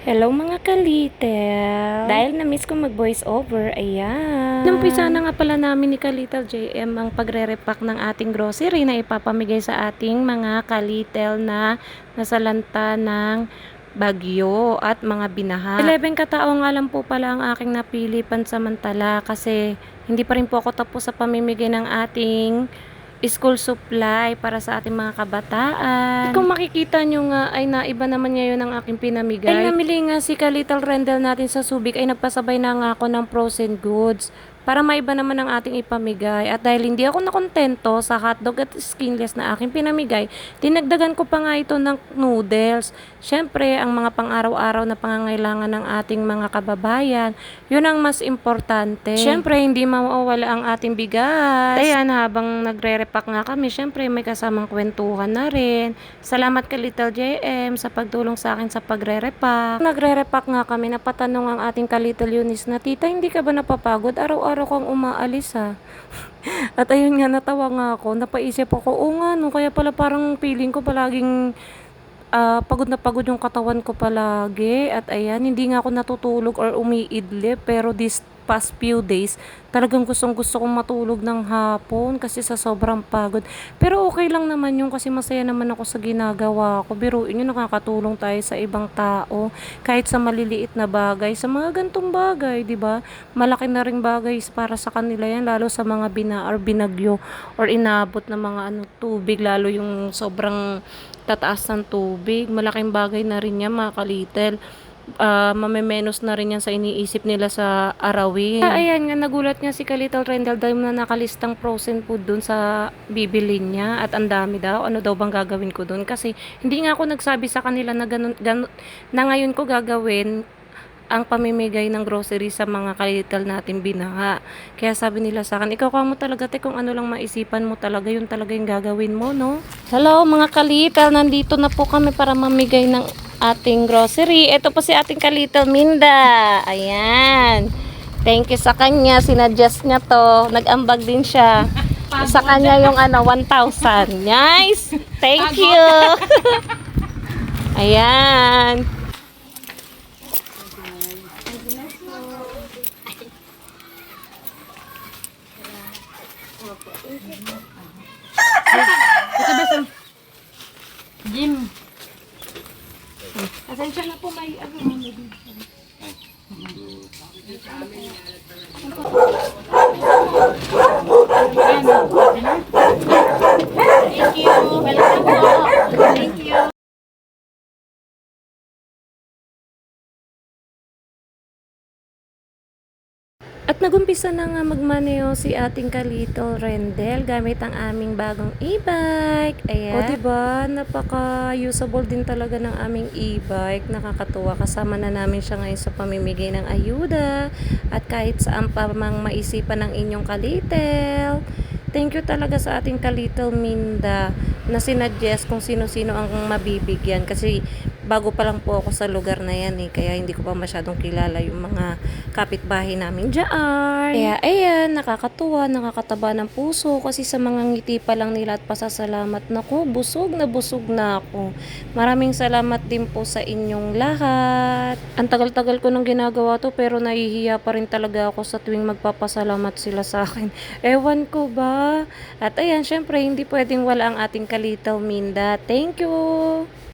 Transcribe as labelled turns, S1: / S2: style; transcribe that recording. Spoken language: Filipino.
S1: Hello mga kalitel! Dahil na-miss ko mag-voice over, ayan. Numpisa na nga pala namin ni Kalitel JM ang pagre-repack ng ating grocery na ipapamigay sa ating mga kalitel na nasalanta ng bagyo at mga binaha. 11 katao nga lang po pala ang aking napili pansamantala kasi hindi pa rin po ako tapos sa pamimigay ng ating school supply para sa ating mga kabataan. Kung makikita nyo nga ay naiba naman ngayon ang aking pinamigay. Ay namili nga si Kalitel Rendel natin sa Subic ay nagpasabay na nga ako ng frozen goods para maiba naman ang ating ipamigay. At dahil hindi ako nakontento sa hotdog at skinless na aking pinamigay, dinagdagan ko pa nga ito ng noodles. Syempre, ang mga pang-araw-araw na pangangailangan ng ating mga kababayan, yun ang mas importante. Syempre, hindi mawawala ang ating bigas. Ayan, habang nagre-repack nga kami, syempre may kasamang kwentuhan na rin. Salamat kay Little JM sa pagtulong sa akin sa pagre-repack. Nagre-repack nga kami, napatanong ang ating ka-Little Eunice na, "Tita, hindi ka ba napapagod? Araw-araw kang umaalis ha." At ayun nga, natawa nga ako. Napaisip ako, oo nga no, kaya pala parang feeling ko palaging pagod na pagod yung katawan ko palagi. At ayan, hindi nga ako natutulog or umiidlip. Pero this past few days, talagang gustong gusto kong matulog ng hapon kasi sa sobrang pagod. Pero okay lang naman yun kasi masaya naman ako sa ginagawa ko. Biruin yun, nakakatulong tayo sa ibang tao. Kahit sa maliliit na bagay, sa mga gantong bagay, di ba? Malaki na ring bagay para sa kanila yan, lalo sa mga bina or binagyo or inabot na mga tubig, lalo yung sobrang tataas ng tubig. Malaking bagay na rin yan mga kalitel. Mamemenos na rin yan sa iniisip nila sa arawin. Ayan nga, nagulat nga si Kalitel Rendel dahil na nakalistang frozen food dun sa bibilin niya at ang dami daw. Ano daw bang gagawin ko dun? Kasi hindi nga ako nagsabi sa kanila na na ngayon ko gagawin ang pamimigay ng grocery sa mga kalital natin binaha. Kaya sabi nila sa akin, ikaw ka mo talaga te, kung ano lang maisipan mo talaga, yun talaga yung gagawin mo, no? Hello mga kalital, nandito na po kami para mamigay ng ating grocery. Ito po si ating kalital Minda. Ayan. Thank you sa kanya, sinadjust niya to. Nag-ambag din siya. Sa kanya yung 1,000. Nice! Thank you! Ayan.
S2: Ito ba sa Jim?
S1: Asensya na po, may
S2: Thank you. Welcome po. Thank you.
S1: At nagumpisa na nga magmaneho si ating Kalitel Rendel gamit ang aming bagong e-bike. Ayan. O diba, napaka-usable din talaga ng aming e-bike. Nakakatuwa. Kasama na namin siya ngayon sa pamimigay ng ayuda. At kahit saan pa mang maisipan ng inyong Kalitel. Thank you talaga sa ating Kalitel Minda na sinuggest kung sino-sino ang mabibigyan. Kasi bago pa lang po ako sa lugar na yan kaya hindi ko pa masyadong kilala yung mga kapitbahay namin dyan. Kaya ayan, nakakatuwa, nakakataba ng puso kasi sa mga ngiti pa lang nila at pasasalamat na ko, busog na ako. Maraming salamat din po sa inyong lahat. Ang tagal-tagal ko nang ginagawa to pero nahihiya pa rin talaga ako sa tuwing magpapasalamat sila sa akin. Ewan ko ba? At ayan, syempre hindi pwedeng wala ang ating Kalitel Minda. Thank you!